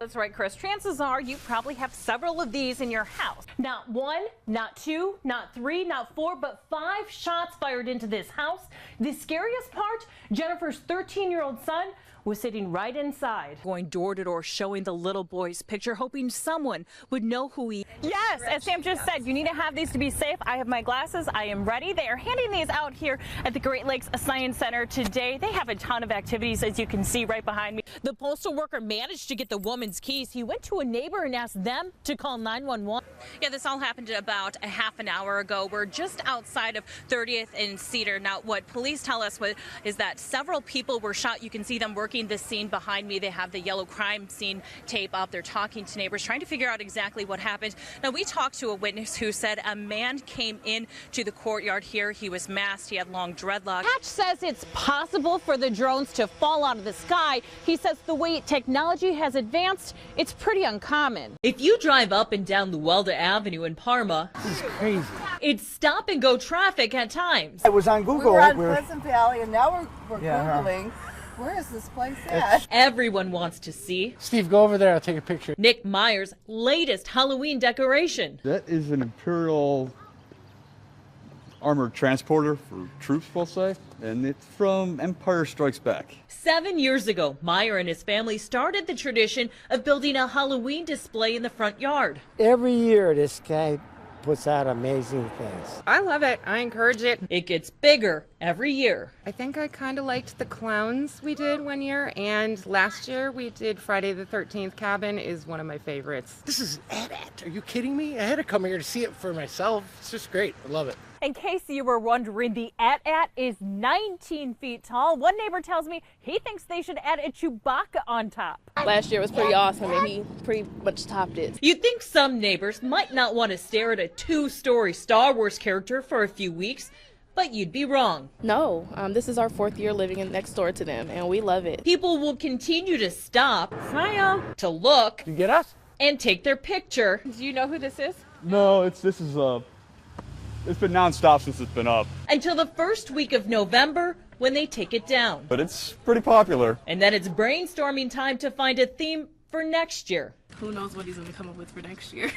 That's right, Chris. Chances are you probably have several of these in your house. Not one, not two, not three, not four, but 5 shots fired into this house. The scariest part, Jennifer's 13-year-old son was sitting right inside. Going door to door, showing the little boy's picture, hoping someone would know who he is. Yes, as Sam just said, you need to have these to be safe. I have my glasses. I am ready. They are handing these out here at the Great Lakes Science Center today. They have a ton of activities, as you can see right behind me. The postal worker managed to get the woman's keys. He went to a neighbor and asked them to call 911. Yeah, this all happened about a half an hour ago. We're just outside of 30th and Cedar. Now, what police tell us is that several people were shot. You can see them working this scene behind me. They have the yellow crime scene tape up. They're talking to neighbors, trying to figure out exactly what happened. Now, we talked to a witness who said a man came in to the courtyard here. He was masked. He had long dreadlocks. Hatch says it's possible for the drones to fall out of the sky. He says the way technology has advanced, it's pretty uncommon. If you drive up and down Luelda Avenue in Parma, this is crazy. It's stop and go traffic at times. It was on Google. We were on Pleasant Valley, and now we're Googling. Where is this place at? Everyone wants to see Steve, go over there. I'll take a picture. Nick Meyer's latest Halloween decoration. That is an Imperial armored transporter for troops, we'll say, and it's from Empire Strikes Back. 7 years ago, Meyer and his family started the tradition of building a Halloween display in the front yard. Every year, this guy puts out amazing things. I love it. I encourage it. It gets bigger every year. I think I kind of liked the clowns we did one year, and last year we did Friday the 13th Cabin is one of my favorites. This is AT-AT. Are you kidding me? I had to come here to see it for myself. It's just great. I love it. In case you were wondering, the AT-AT is 19 feet tall. One neighbor tells me he thinks they should add a Chewbacca on top. Last year was pretty awesome, and he pretty much topped it. You'd think some neighbors might not want to stare at a 2-story Star Wars character for a few weeks, but you'd be wrong. No, this is our 4th year living next door to them, and we love it. People will continue to stop, to look, You get us? and take their picture. Do you know who this is? No, it's been nonstop since it's been up. Until the first week of November, when they take it down. But it's pretty popular. And then it's brainstorming time to find a theme for next year. Who knows what he's going to come up with for next year.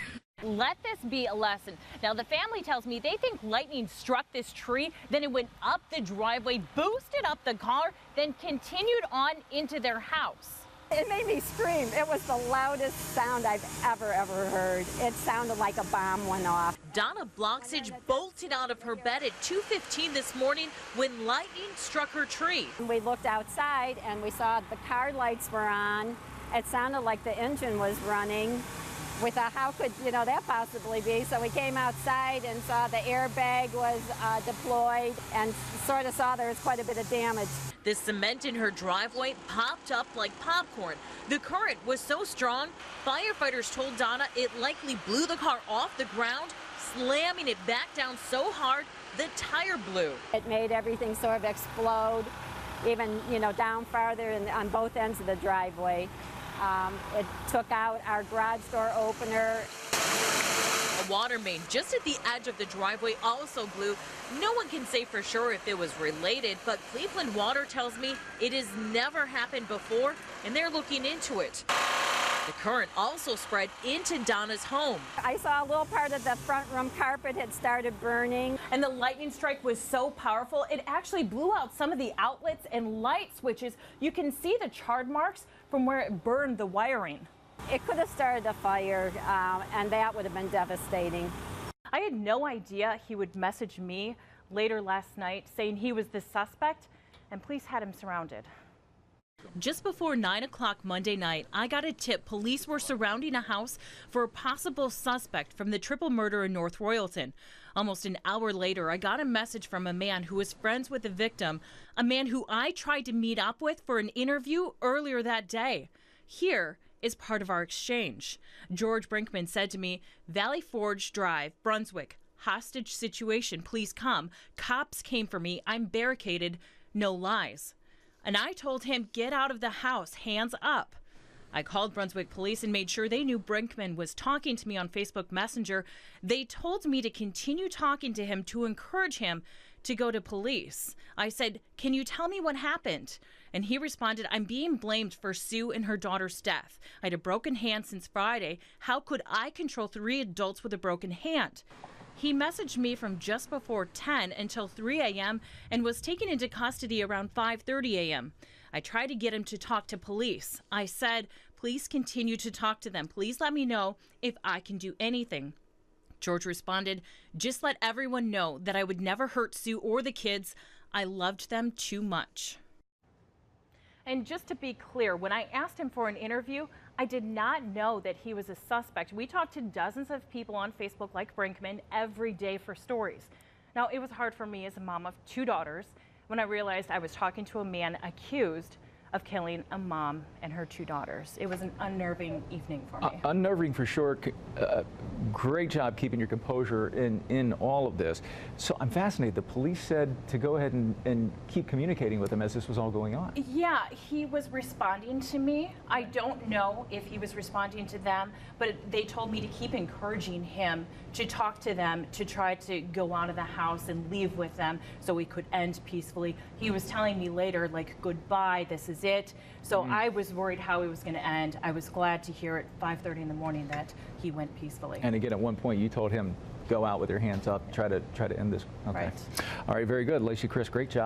Let this be a lesson. Now, the family tells me they think lightning struck this tree, then it went up the driveway, boosted up the car, then continued on into their house. It made me scream. It was the loudest sound I've ever heard. It sounded like a bomb went off. Donna Bloxage bolted out of her bed at 2:15 this morning when lightning struck her tree. We looked outside and we saw the car lights were on. It sounded like the engine was running. We thought, how could that possibly be? So we came outside and saw the airbag was deployed and sort of saw there was quite a bit of damage. The cement in her driveway popped up like popcorn. The current was so strong, firefighters told Donna it likely blew the car off the ground, slamming it back down so hard the tire blew. It made everything sort of explode, even down farther on both ends of the driveway. It took out our garage door opener. A water main just at the edge of the driveway also blew. No one can say for sure if it was related, but Cleveland Water tells me it has never happened before, and they're looking into it. The current also spread into Donna's home. I saw a little part of the front room carpet had started burning. And the lightning strike was so powerful, it actually blew out some of the outlets and light switches. You can see the charred marks from where it burned the wiring. It could have started a fire, and that would have been devastating. I had no idea he would message me later last night saying he was the suspect, and police had him surrounded. Just before 9 o'clock Monday night, I got a tip police were surrounding a house for a possible suspect from the triple murder in North Royalton. Almost an hour later, I got a message from a man who was friends with the victim, a man who I tried to meet up with for an interview earlier that day. Here is part of our exchange. George Brinkman said to me, Valley Forge Drive, Brunswick, hostage situation, please come. Cops came for me. I'm barricaded. No lies. And I told him, get out of the house, hands up. I called Brunswick police and made sure they knew Brinkman was talking to me on Facebook Messenger. They told me to continue talking to him to encourage him to go to police. I said, "Can you tell me what happened?" And he responded, "I'm being blamed for Sue and her daughter's death. I had a broken hand since Friday. How could I control 3 adults with a broken hand?" He messaged me from just before 10 until 3 a.m. and was taken into custody around 5:30 a.m. I tried to get him to talk to police. I said, "Please continue to talk to them. Please let me know if I can do anything." George responded, "Just let everyone know that I would never hurt Sue or the kids. I loved them too much." And just to be clear, when I asked him for an interview, I did not know that he was a suspect. We talked to dozens of people on Facebook like Brinkman every day for stories. Now, it was hard for me as a mom of 2 daughters when I realized I was talking to a man accused of killing a mom and her 2 daughters. It was an unnerving evening for me. Unnerving for sure. Great job keeping your composure in all of this. So I'm fascinated. The police said to go ahead and keep communicating with him as this was all going on. Yeah, he was responding to me. I don't know if he was responding to them, but they told me to keep encouraging him to talk to them, to try to go out of the house and leave with them so we could end peacefully. He was telling me later, like, goodbye, this is it. So I was worried how it was going to end. I was glad to hear at 5:30 in the morning that he went peacefully. And again, at one point you told him, go out with your hands up, try to end this. Okay. Right. All right, very good. Lacey, Chris, great job.